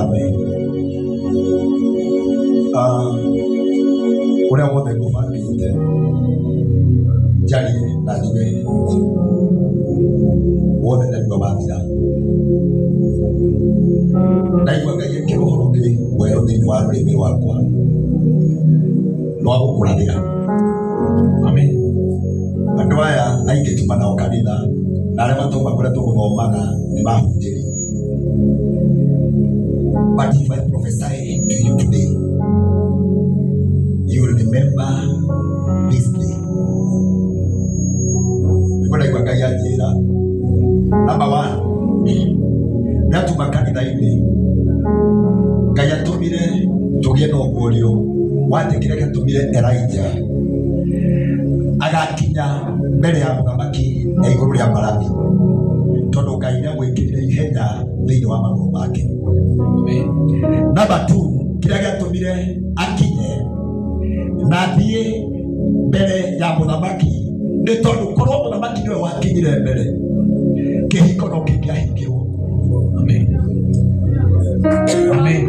Amen. Uria wothe ngubangite jarie na niwe wothe nĩguo wathira naigua Ngai akĩrohoro kĩ mwerũ thĩinĩ wa rũrĩmĩ rwakwa rwa gũkũrathĩra. Amen. Andũ aya aingĩ tuma nao kanitha na arĩa matũma kũrĩa tũgũthomaga nĩ mahunjĩri. But if I prophesy to you today, you will remember this day. Nĩguo naigua Ngai anjĩra, number one, natuma kanitha-inĩ Ngai atũmire tũgĩe na ũguũrio watĩkire gatũmire Elijah agakinya mbere ya mũthamaki ya igũrũ rĩa mbarathi tondũ Ngai nĩamwĩkĩrire ihenya thĩinĩ wa magũrũ make. Number two, kĩrĩa gĩatũmire akinye na thiĩ mbere ya mũthamaki nĩ tondũ korwo mũthamaki nĩwe wakinyire mbere kĩhiko no kĩngĩahingĩrwo. Amen. Amen.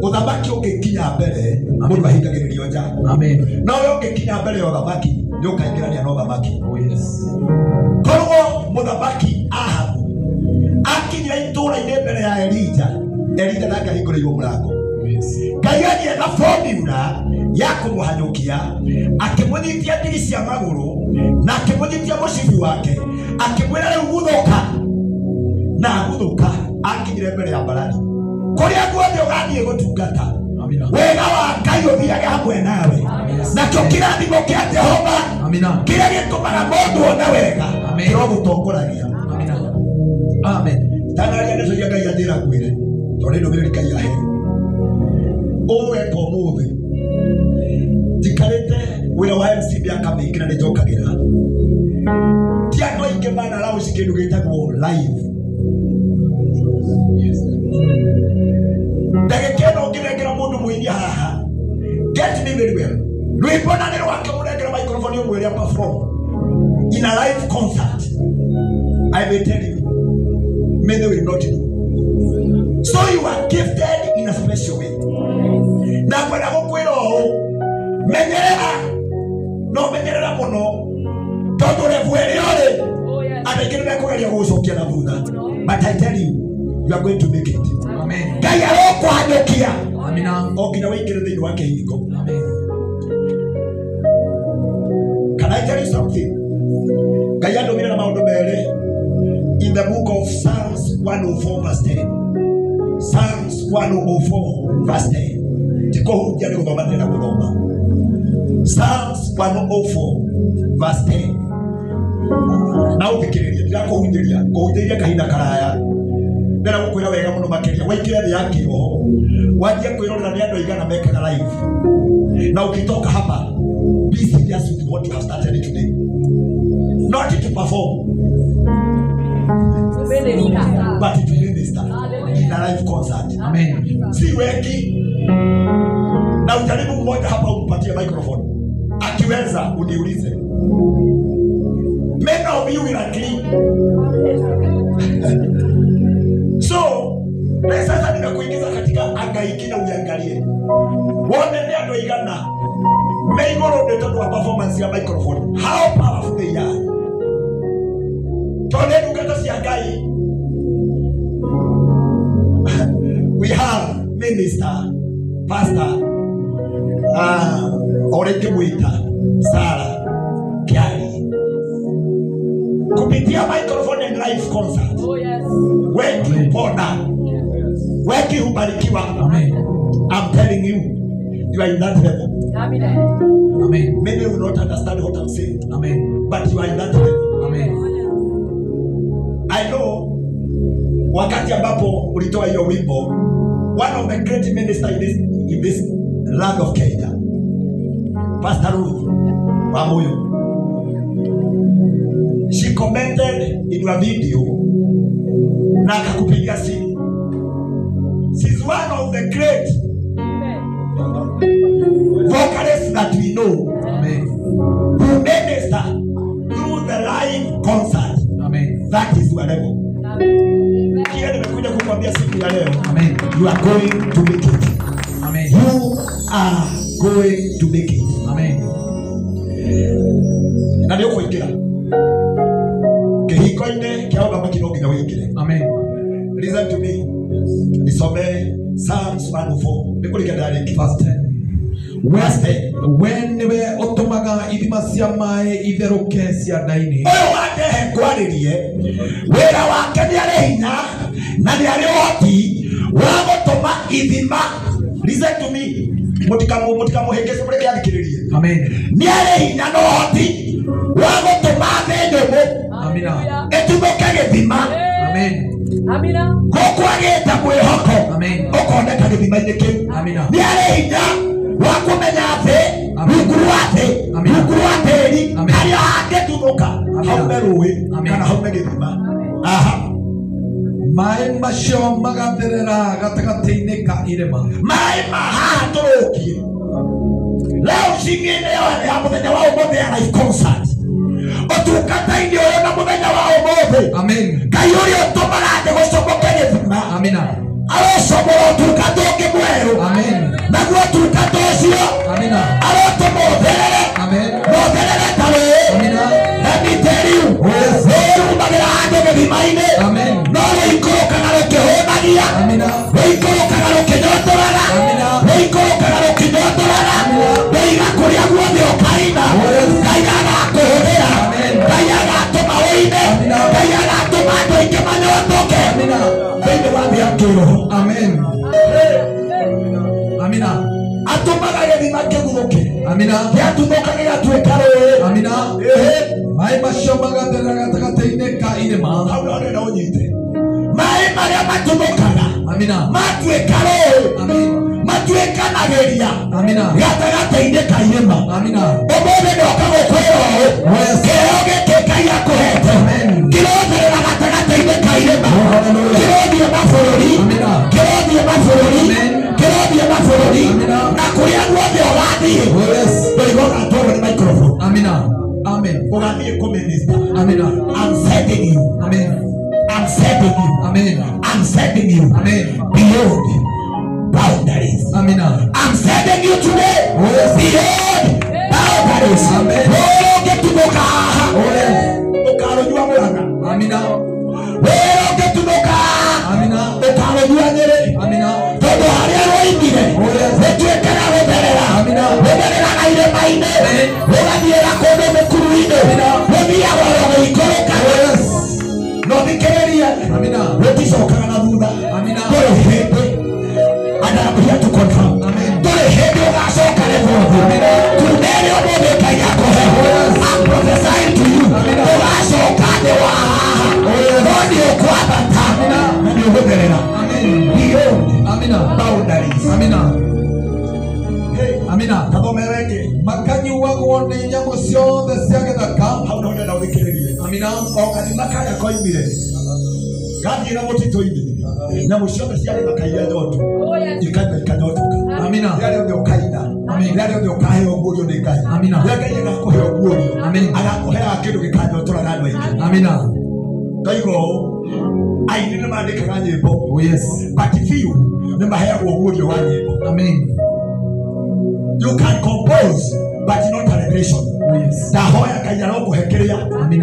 Mũthamaki ũngĩkinya mbere mũndũ ahingagĩrĩrio nja. Amen. No we ũngĩkinya mbere ya ũthamaki nĩ ũkaingĩrania na ũthamaki. Korwo mũthamaki Ahabu akinyira itũũra-inĩ mbere ya Elijah nake ahingũrĩirwo mũrango. Ngai agĩetha formula ya kũmũhanyũkia akĩmũnyitia ndigi cia magũrũ na akĩmũnyitia mũcibi wake akĩmwĩra rĩu gũthũka na gũthũka akinyire mbere ya mbarathi kũrĩa guothe ũgathiĩ gũtungata wega wa Ngai ũthiage hamwe nawe nakĩo kĩrathimo kĩa Jehova kĩrĩa gĩtũmaga mũndũ ona wega kĩrogũtongoragia. Amen. Tanaria ndeto ya Ngai anjĩra ngwĩre tondũ ndũmĩrĩri Ngai ahe ũweka ũmũthĩ njikarĩte wĩra wa MC mĩaka mĩingĩ na nĩnjokagĩra ti andũ aingĩ manaraũci kĩndũ gĩtagwo live. Ndagĩka ĩno ũngĩnengera mũndũ mũini haha get me very well rwĩmbo na nĩ rwake mũnengera microphone ũmwĩre perform in a live concert. I may tell you many will not know. So you are gifted in a special way. Na kwenda gũkwĩra ũũ menyerera no menyerera mũno tondũ revu ĩrĩa ũrĩ andũ aingĩ nĩmekũgeria gũgũcokia na thutha. But I tell you, you are going to make it. Amen. Ngai arokũhanyũkia o nginya wĩingĩre thĩinĩ wa kĩhingo. Can I tell you something? Ngai andũmire na maũndũ merĩ in the book of Psalms 104 verse 10. Psalms 104 verse 10. Tikohunjia nĩ gũthoma tena gũthoma. Psalms 104 verse 10. Na ũthikĩrĩrie ndĩrakũhunjĩria kahinda karaya ndĩra gũkwĩra wega mũno makĩria waingĩre thĩ ya kĩroho wanjie kwĩrorera nĩ andũ aigana mekaga live na ukitoka hapa be serious with what you have started today, not to perform but to minister in a live concert. Amen. Si wengi na ujaribu mmoja hapa umpatie microphone akiweza uniulize. Many of you will agree. So sasa ninakuingiza katika anga ingine uangalie wone ni andũ aigana meigũrũ nĩ tondũ wa performance ya microphone, how powerful they are. Tondũ ndungata cia Ngai we have minister pastor oreke mwita Sara Kiari kupitia microphone and live concert. Oh yes. Wengi pona. Wengi hubarikiwa. Amen. I'm telling you, you are in that level. Amen. Amen. Many will not understand what I'm saying. Amen. But you are in that level. Amen. I know wakati ambapo ulitoa hiyo wimbo, one of the great ministers in this land of Kenya, Pastor Ruth Wamuyu, she commented in your video na akakupigia simu. She's one of the great vocalists that we know. Amen. Who minister through the live concert. Amen. That is your level. Kile nimekuja kukwambia siku ya leo. Amen. You are going to make it. Amen. You are going to make it. Amen. Na ndio kuingira. Kihiko-ine kia uthamaki no nginya wingire. Amen. Listen to me. Nisome Psalms 104. Nikulike direct verse 10. When we otomaga ithima cia mai itheruke cia ndaini. Oyo wande kwaririe wira wake ni ari hinya na ni ari hoti wa gutuma ithima. Listen to me. Mutikamuhengece mureke athikiririe. Amen. Ni ari hinya no hoti wa gutuma thendumu. Amina. Etumuke githima. Amen. Amina. Gukwagita mwihoko. Amen. Ukoneka githima-ini kiu. Amina. Ni ari hinya wa kumenya athi rungu rwa tiri haria hangĩtuthũka haume rũĩ kana haume gĩthima. Maĩ macio magatherera gatagatĩ-inĩ ka irĩma. Maĩ mahaha tũrũkie leo cingine ya mũthenya wa ũmũthĩ ya life concert ũtungata-inĩ ũyũ na mũthenya wa ũmũthĩ. Amen. Ngai ũrĩa ũtũmaga thĩ gũcomoke gĩthima Amina. arocomora ũtungata ũngĩ mwerũ. Amen. Naguo ũtungata ũcio Amina. arotũma ũtherere. Amen. Ũtherere ta rũĩ. Amina. Let me tell you, rumagĩra handũ gĩthima-inĩ no rũikũrũkaga rũkĩhũnagia, rũikũrũkaga rũkĩnyotoraga, rũikũrũkaga rũkĩnyotoraga, rũiga kũrĩa guothe ũkaina. Ngai agakũhũthĩra, Ngai agatũma ũine, Ngai agatũma andũ aingĩ manyotoke thĩinĩ wa thĩ ya kĩroho. Amen. Amina. Atũmaga gĩthima kĩguthũke. Amina. Gĩatuthũka gĩgatuĩka rũĩ. Amina. Maĩ macio magatherera gatagatĩ-inĩ ka irĩma. Hau no ndĩrenda ũnyite. Maĩ marĩa matuthũkaga Amina. matuĩka rũĩ. Amen. Matuĩkanagĩria Amina. gatagatĩ-inĩ ka irĩma. Amina. Ũmũthĩ ndoka gũkwĩra ũũ, kĩheo gĩkĩ Ngai akũhete kĩrotherera gatagatĩ-inĩ ka irĩma, kĩrothiĩ mabũrũri, kĩrothiĩ mabũrũri, kĩrothiĩ mabũrũri, na kũrĩa guothe ũgathiĩ ndũigua ũgatwarwo nĩ microphone. Amina. Amen. Ũgathiĩ kũminista. Amina. I'm sending you. Amen. I'm sending you. Amen. I'm sending you. Amen. Beyond boundaries. Amina. I'm sending you today. Beyond boundaries. Amen. Ũngĩtuthũka haha ũkarũnyua Mũrang'a. Amina. Ũngĩtuthũka haha Amina. ũkarũnyua Nyĩrĩ. Amina. Tondũ harĩa rũingire rũtuĩkaga rũtherera. Rũthereraga irĩma-inĩ, rũgathiĩra kũndũ mĩkuru-inĩ, rũthiaga rũgĩikũrũka. No thikĩrĩrie, rũticokaga na thutha. Ndũrĩ hĩndĩ, and I'm here to confirm, ndũrĩ hĩndĩ ũgacoka rĩthũthũ. Kumĩrĩ ũmũthĩ Ngai akũhe. I'm prophesying to you, ũgacoka thĩ wa haha, no nĩ ũkwambata na nĩ ũgũtherera. Beyond boundaries. Amina. Kathome rĩngĩ. Makanyuagwo nĩ nyamũ ciothe cia gĩthaka. Hau no ndĩrenda ũthikĩrĩrie. Amina. O gathima karĩa koimire gathiĩra mũtitũ-inĩ, nyamũ ciothe cia gĩthaka iria nyotu ikaima ikanyotoka. Amina. Rĩrĩa rĩothe ũkaina, rĩrĩa rĩothe ũkaheo guorio nĩ Ngai. Amina. Rĩrĩa Ngai agakũheo guorio, Amen. agakũheaga kĩndũ gĩkanyotoraga andũ aingĩ. Amina. Ngoiga ũũ, aini nĩ mandĩkaga nyĩmbo, but few nĩ maheagwo guorio wa nyĩmbo. Amen. You can compose but not a revelation. Ndahoya Ngai arokũhe kĩrĩa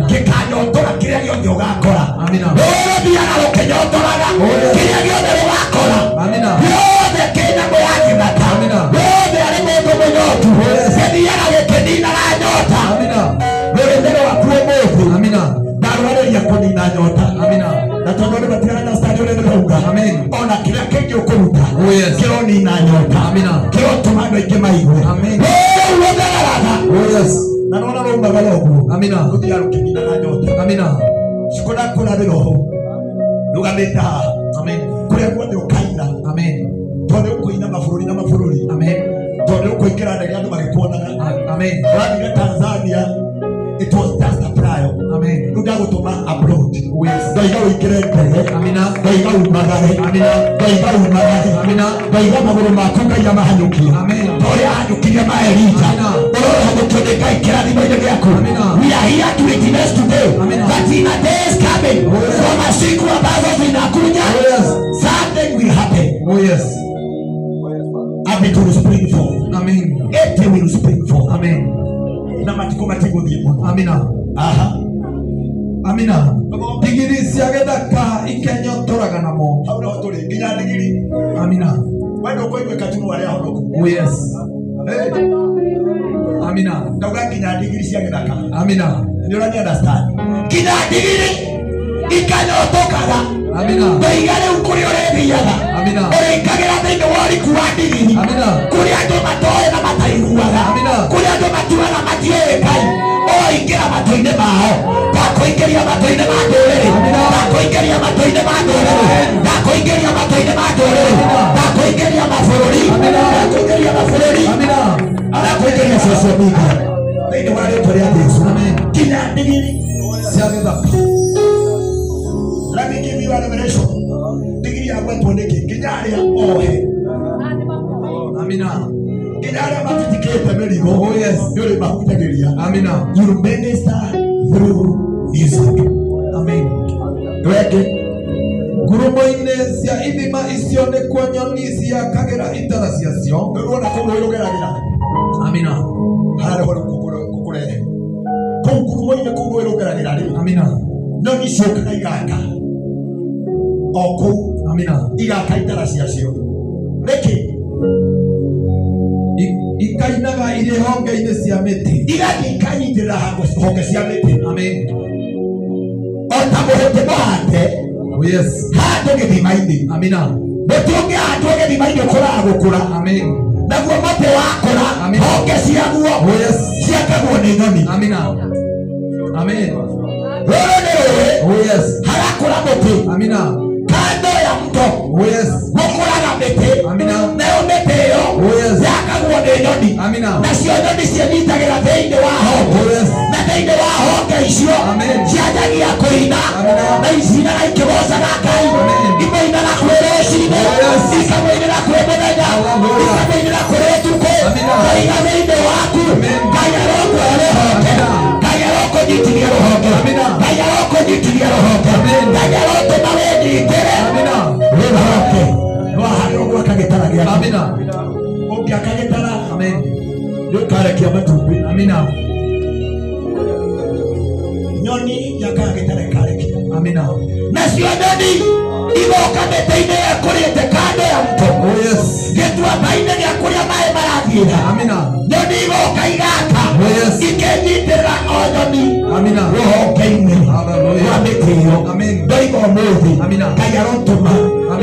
gĩkanyotora kĩrĩa gĩothe ũgakora. Rũthiaga rũkĩnyotoraga kĩrĩa gĩothe rũgakora. Rĩothe kĩnyamũ ya gĩthaka, rĩothe arĩ mũndũ mũnyotu, gĩthiaga gĩkĩninaga nyota. Rũrĩmĩ rwaku ũmũthĩ ndarũarĩria kũnina nyota. Na tondũ nĩ matigana na stadi ũrĩa ndĩrauga, ona kĩrĩa kĩngĩ ũkũruta kĩronina nyota, kĩrotũma andũ aingĩ maigue. Rĩu rũthereraga na nona rũmaga ũguo, rũthiaga rũkĩninaga nyota. Cikũna rĩroho rũgamĩte haha kũrĩa guothe ũkaina, tondũ ũkũina mabũrũri na mabũrũri, tondũ ũkũingĩra ndege andũ magĩkuonaga. Wathire Tanzania, it was just a trial. Rũgagũtũma abroad. Ngaiga wikire ndege. Ngaiga umagare. Ngaiga umagare. Ngaiga maguru maku ngaiga mahanyukie. Toria hanyukirie maerita. Orora hamutuone Ngai kirathimo-ini giaku. We are here to witness today that in a day is coming from a siku ambazo zinakuja something will happen. And it will spring forth. It will spring forth. Na matiko matiguthie muno. Digiri ciagethaka ikenyotoraga namo. Hau no turi nginya digiri. Wendo koigwe katunu wale ahonoku. Ndauga nginya digiri ciagethaka. Ni urani understand. Nginya digiri ikanyotokaga. Ndoigare ukuri urethiaga. Urikagira thiini wa uriku wa digiri. Kuri andu matoe na mataiguaga. Kuri andu matuaga matiũĩ Ngai. Ingira matũ-inĩ mao. Ndakuingĩria matũ-inĩ ma ndũrĩrĩ. Ndakuingĩria matũ-inĩ ma ndũrĩrĩ. Ndakuingĩria matũ-inĩ ma ndũrĩrĩ. Ndakuingĩria mabũrũri. Ndakuingĩria mabũrũri. Ndakuingĩria social media. Thĩinĩ wa rĩĩtwa rĩa Jesũ. Nginya ndigiri ciagethaka. Let me give you a revelation. Ndigiri yagwetwo nĩkĩ? Nginya arĩa ohe. Nginya arĩa matitikĩte mĩrigo. Nĩ ũrĩ mahunjagĩria. You minister through music. Weke ngurumo-inĩ cia ithima icio nĩkuo nyoni ciakagĩra itara ciacio. Nĩruona kũu rũgeragĩra. Harĩ horo kũkũrehe. Kũu ngurumo-inĩ kũu rũgeragĩra rĩ. Nyoni ciũkaga igaka. O kũu. Igaka itara ciacio. Nĩkĩ? Ikainaga irĩ honge-inĩ cia mĩtĩ. Igathiĩ ikanyitĩrĩra honge cia mĩtĩ. O ta mũhĩtĩ mũhande. Handũ gĩthima-inĩ. Mũtĩ ũngĩhandwo gĩthima-inĩ ũkũraga gũkũra. Naguo mũtĩ wakũra honge ciaguo ciakagwo nĩ nyoni. Rũrũ nĩ rũĩ harakũra mũtĩ. Kando ya mto gũkũraga mĩtĩ. Nayo mĩtĩ ĩyo yakagwo nĩ nyoni. Nacio nyoni ciĩnyitagĩra thĩinĩ wa honge. Na thĩinĩ wa honge icio cianjagia kũina. Na icinaga ikĩgocaga Ngai. Imoinaga kwĩ rũcinĩ. Ikamũinĩra kwĩ mũthenya. Ikamũinĩra kwĩ ũtukũ. Ngaiga thĩinĩ waku. Ngai arokũhe rũhonge. Ngai arokũnyitithia rũhonge. Ngai arokũnyitithia rũhonge. Ngai arotũma wĩnyitĩre rũhonge. Rwaharĩrwo gwaka gĩtara gĩaku. Ũngĩaka gĩtara nĩũkarekia matumbĩ. Nyoni yakaga gĩtara ĩkarekia. Nacio nyoni igoka mĩtĩ-inĩ ĩkũrĩte kando ya mto. Gĩtuamba-inĩ gĩa kũrĩa maĩ marathiĩra. Nyoni igoka igaka. Ikenyitĩrĩra o nyoni rũhonge-inĩ rwa mĩtĩ ĩyo. Ndoiga ũmũthĩ Ngai arotũma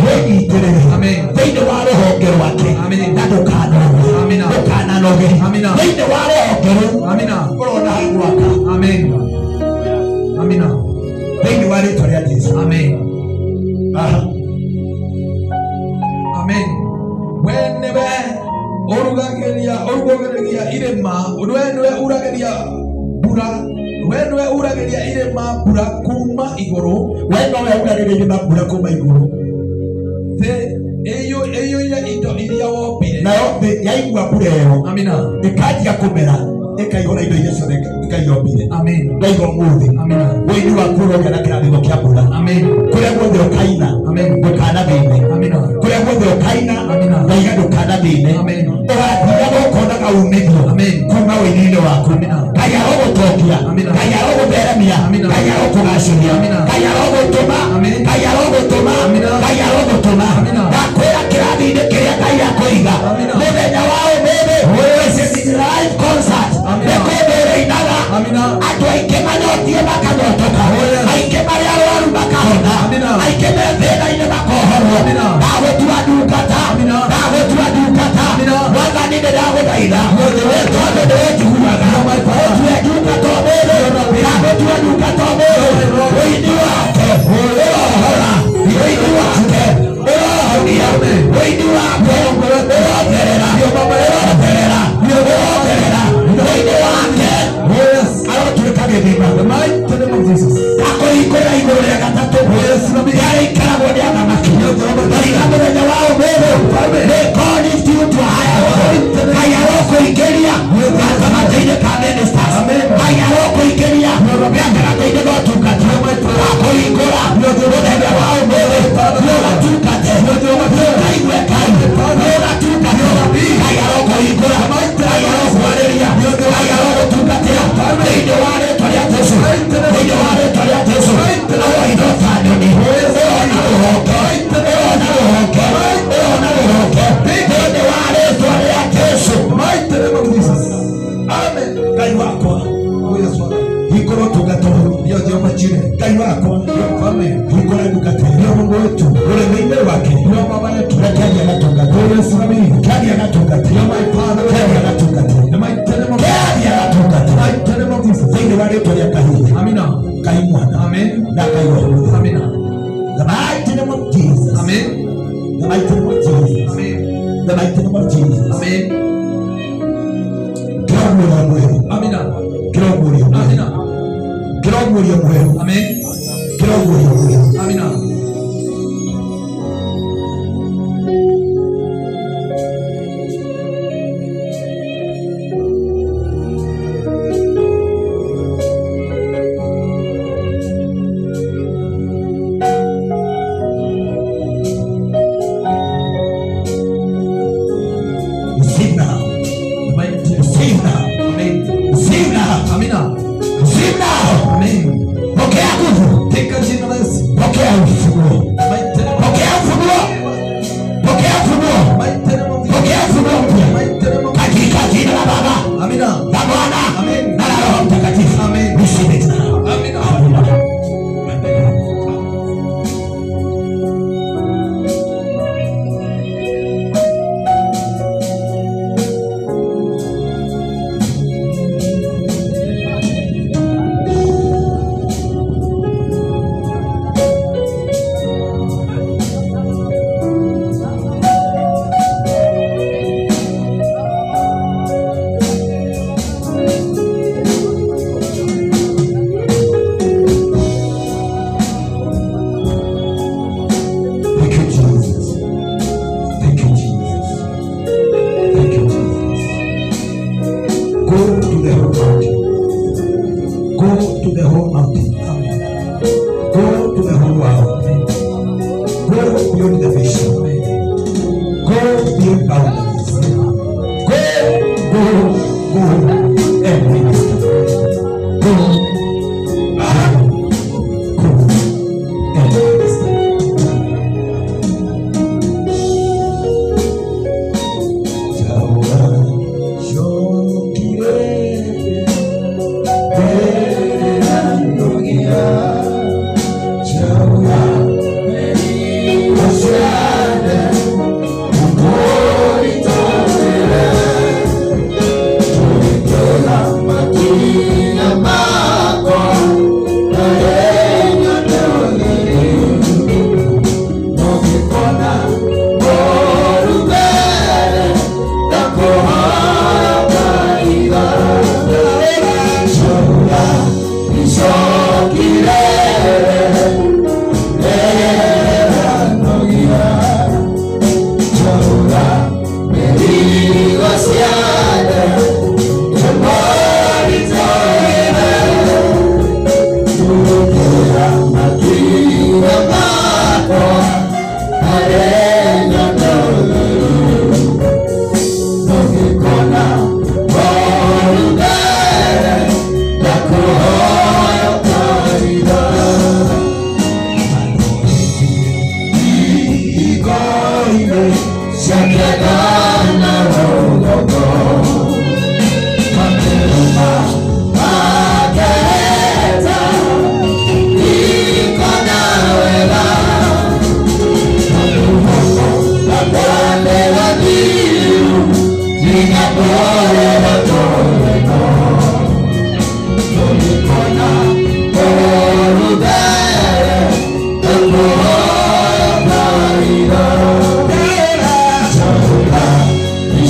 wĩnyitĩrĩre thĩinĩ wa rũhonge rwake na ndũkananoge thĩinĩ wa rũhonge rũu ũrona ha gwaka. Thĩinĩ wa rĩĩtwa rĩa Jesũ. We nĩwe ũrugagĩria irĩma. We nĩwe uragĩria mbura. We nĩwe uragĩria irĩma mbura kuma igũrũ. We nowe uragĩria irĩma mbura kuma igũrũ. Thĩ ĩiyũire indo iria wombire. Nayo thĩ yaigua mbura ĩyo ĩkanjia kũmera ĩkaihũra indo iria ciothe Ngai ombire. Ndoiga ũmũthĩ wĩini waku ũrogĩa na kĩrathimo kĩa mbura. Kũrĩa guothe ũkaina ndũkanathĩne. Kũrĩa guothe ũkaina Ngaiga ndũkanathĩne. Ũgathiaga ũkonaga umithio kuma wĩini-inĩ waku. Ngai arogũtongia. Ngai arogũtheremia. Ngai arogũkũgacĩria. Ngai arogũtũma. Ngai arogũtũma. Ngai arogũtũma. Ndakwĩra kĩrathi-inĩ kĩrĩa Ngai akũiga mũthenya wa ũmũthĩ live concert nĩkũndũrĩinaga. Andũ aingĩ manyotie makanyotoka. Aingĩ marĩa arwaru makahona. Aingĩ me thĩna-inĩ makohorwo. Ndagũtua ndungata. Mwathani nĩndagũthaitha tondũ nĩũnjiguaga. Ũtue ndungata ũmũthĩ. Ndagũtua ndungata ũmũthĩ. Wĩini wake ũrohora. Wĩini wake ũrohonia. Wĩini wake ũrongerera. Wĩini wake arotuĩka gĩthima. Akũhingũra igũrũ rĩa yale ikaragwo ni athamaki bariga wao mbele may God lift you to a higher level. Haya roko igeria athamaki ka ministers haya roko igeria athamaki go tukati wako ingora bariga wao mbele yoga tukate kaiwe kai yoga tukate haya roko ingora haya roko waleria haya roko tukate ndio wale toria teso ndio wale toria teso au idofanya ni The mighty name of Jesus. Amen. The mighty name of Jesus. Amen. The mighty name of Jesus. Amen. Amina. Amen. Amina.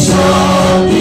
Show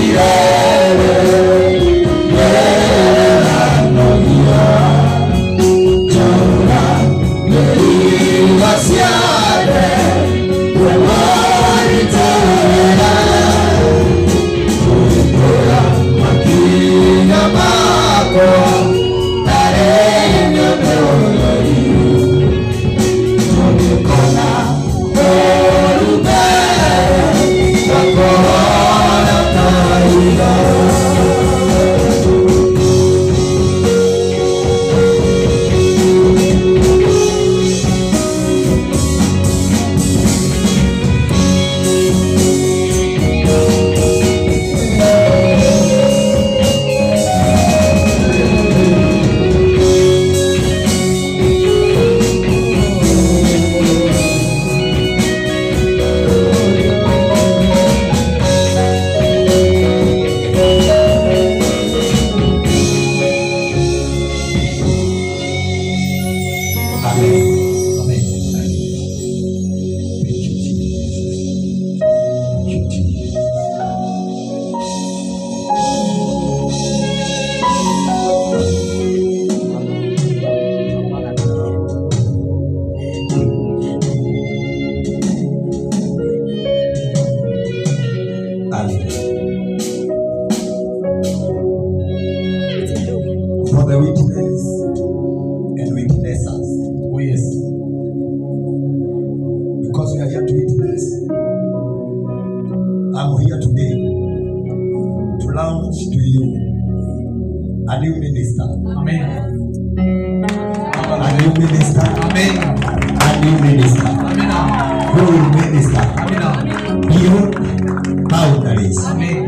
A new minister. Amen. A new minister. Amen. A new minister. Amen. Who will minister? Amen. Beyond boundaries. Amen.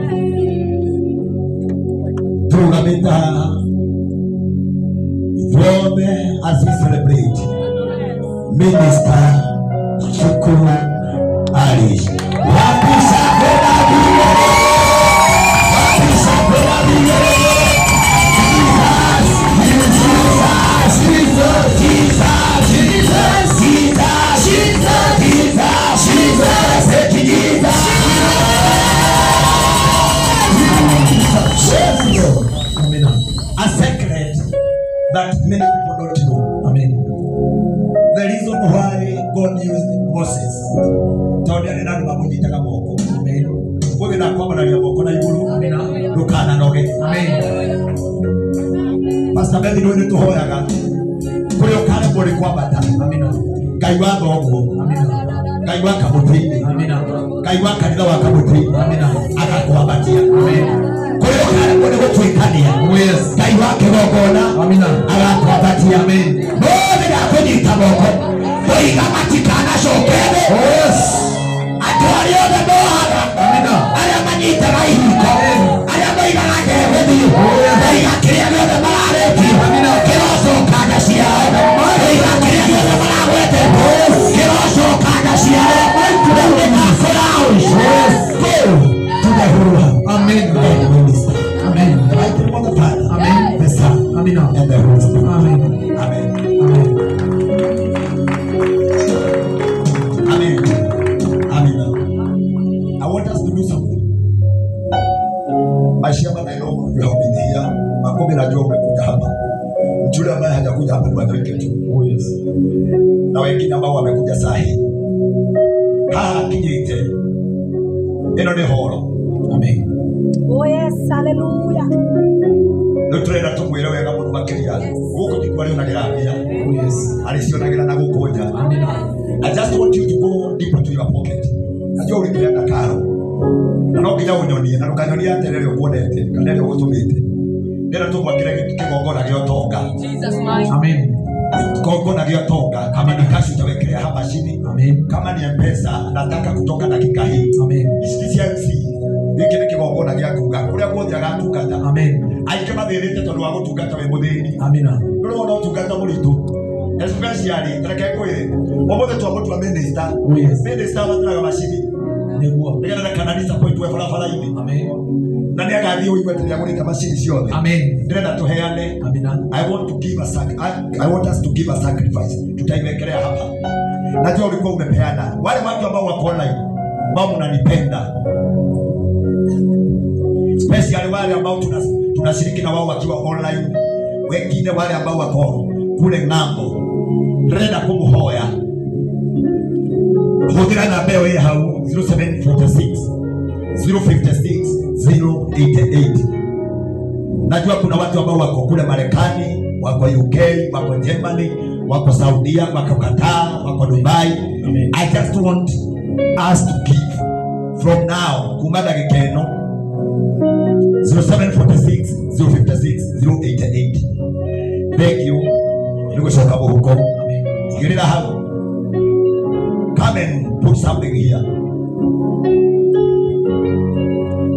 Tugamita Tuombe as we celebrate Minister Shukuru Alish. Wapi sakona bigere? Wapi sakona bigere? A secret that many people don't know. Amen. The reason why God used Moses. Amen. Wewe na kwamba na yako na iguru. Amen. Dukana noge. Amen. Pastor David ndio tuhoyaga. Kuri okale bori kwa bata. Amen. Ngai wa gogo. Amen. Ngai wa kabutini. Amen. Ngai wa kanitha wa kabutini. Amen. Akakuabatia. Amen. Kuri okale bori gutwikania. Yes. Ngai wa kigogona. Amen. Akakuabatia. Amen. Bodi na kunyita moko. Oiga matikana shokebe. Yes. Atori ode bohara. Amen. Aria manyita raihiko. Aria moiga na kebethi. Oiga kiria ode marareti. Amen. Kiroso kaga ciao. Oiga kiria ode maragwete. Kiroso kaga ciao. Oiga kafurao. Yes. Go to the Lord. Amen. Amen. Right in the Father. Amen. The Son. Amen. And the Holy Spirit. Amen. Amen. Amen. Amen. Amen. I want us to do something. Mashamba na ilo you have been here. Makombe na jua umekuja hapa. Mchule ambaye hajakuja hapa ni wadhike tu. Oh yes. Na wengine ambao wamekuja saa hii. Haha kinyite. Eno ni horo. Amen. Oh yes, hallelujah. Nutrenda tumwire wega mundu makiria. Guko tikwari na gerabia. Oh yes. Alicionagira na gukonja. Amen. I just want you to go deep into your pocket. Najua ulipeana karo. Na no nginya unyonie na ndukanyonie aterere ukuonete kana ile ugutumite. Ndera tumwakire kigongona gyo tonga. Jesus mighty. Amen. Kigongona gyo tonga kama ni cash utawekelea hapa chini. Amen. Kama ni M-Pesa nataka kutoka dakika hii. Amen. CCMC hiki ni kigongona gya kuga kuria guothe agatungata. Amen. Aike mathirite tondu wa gutungata we muthini. Amen. Ndoro no tungata muritu. Especially tareke kwire. Omothe twa minister. Oh yes. Minister wataraga machini. Neguo. Nigenda kananisa point we barabara-ini. Amen. Na nĩ agathie ũigwete ya gũrĩka macini ciothe. Amen. Ndĩrenda tũheane. Amen. I want us to give a sacrifice. Tutaiwekelea hapa. Najua ulikuwa umepeana. Wale watu ambao wako online, ambao mnanipenda. Especially wale ambao tunashiriki na wao wakiwa online. Wengine wale ambao wako kule ng'ambo. Ndĩrenda kũmũhoya. Hudira na mbeo hii hau 0746 056 088. Najua kuna watu ambao wako kule Marekani, wako UK, wako Germany, wako Saudia, wako Qatar, wako Dubai. Amen. I just want us to give from now kumada gikeno 0746 056 088. Thank you. Niko shoka huko. Amen. Igirira hau. Come and put something here.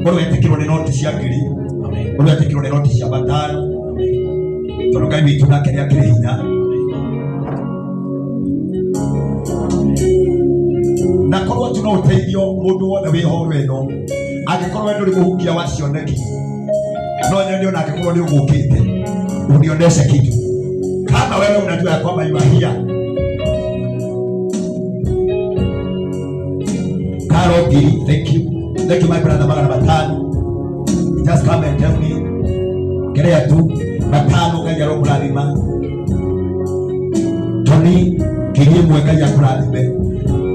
Bora wetekirwo ni noti cia ngiri. Amen. Bora wetekirwo ni noti cia matano. Tondu Ngai witũ nake nĩ akĩrĩ hinya. Na korwo tu no ũteithio mũndũ wothe wĩhoro ĩno. Angĩkorwo we ndũrĩ mũhukia wa cioneki. No nyone ona angĩkorwo nĩ ũgũkĩte. Unioneshe kitu. Kama wewe unajua ya kwamba you are here. Carol Giri, thank you. Thank you, my brother Magana Matano. Just come and tell me. Kerea tu. Matano kaya ro kuradima. Tony, kiri mweka ya kuradime.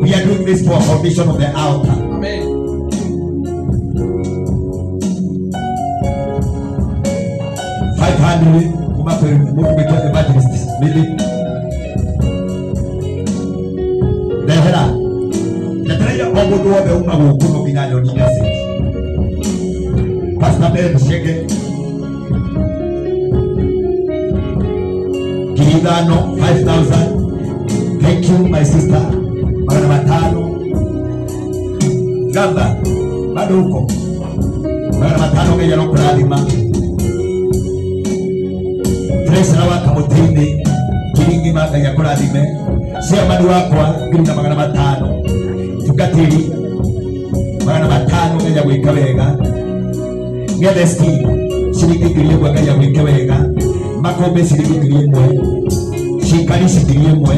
We are doing this for foundation of the altar. Amen. $500. Kuma kwa Mungu mekea evangelist. Mili. Dehera. Natarajia mundu wothe uma guku no nginya nyoni message. Pastor Ben Shege ngiri ithano 5,000. Thank you my sister. Magana matano. Gamba bado huko. Magana matano ngeja no kurathima. Teresa wa Kamutini kiringi maganya kurathime. Sia madu wakwa ngiri na magana matano. Tukatiri magana matano ngeja gwika wega. Ngethe ski shiringi ngiri ĩmwe ngeja gwika wega. Makombe shiringi ngiri ĩmwe. Shikari shiringi ĩmwe.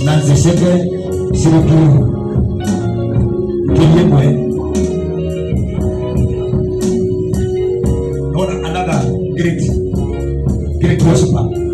Nancy Sheke shiringi ngiri ĩmwe. Another great worshiper.